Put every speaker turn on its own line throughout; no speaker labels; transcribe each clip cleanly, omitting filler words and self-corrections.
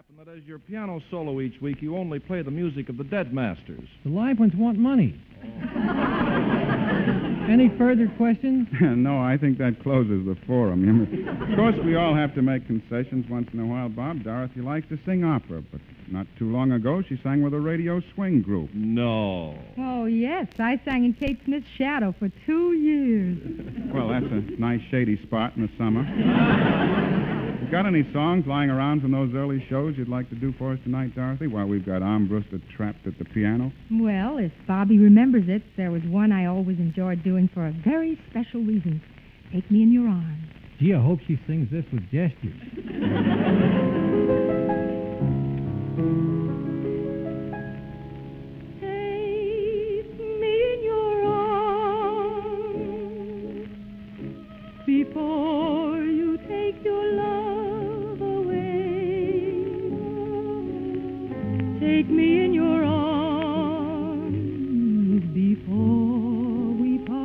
happen that as your piano solo each week, you only play the music of the Dead Masters?
The live ones want money. Any further questions?
No, I think that closes the forum. Of course, we all have to make concessions once in a while, Bob. Dorothy likes to sing opera, but not too long ago, she sang with a radio swing group.
No.
Oh, yes. I sang in Kate Smith's Shadow for 2 years.
Well, that's a nice shady spot in the summer. You got any songs lying around from those early shows you'd like to do for us tonight, Dorothy, while we've got Armbruster trapped at the piano?
Well, if Bobby remembers it, there was one I always enjoyed doing for a very special reason. Take Me in Your Arms.
Gee, I hope she sings this with gestures.
Take me in your arms before you take your love away. Take me in your arms before we part.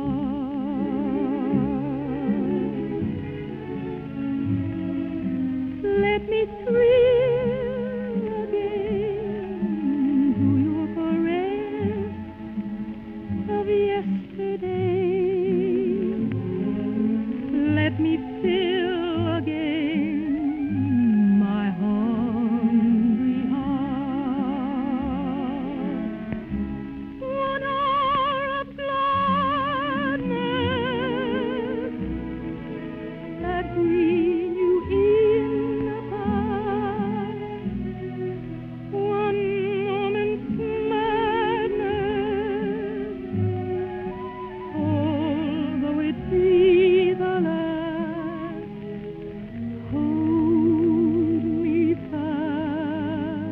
Let me thrill again to your caress of yesterday. Let me fill again my hungry heart. 1 hour of gladness that greet you in the past. 1 moment's madness, although it be the last. Hold me fast.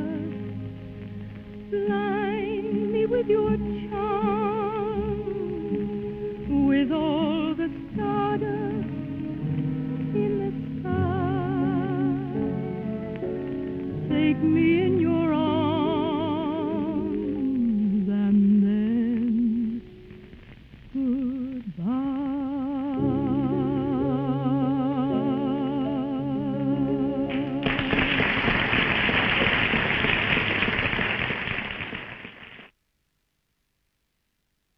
Blind me with your charm, with all the stardust in the sky. Take me in your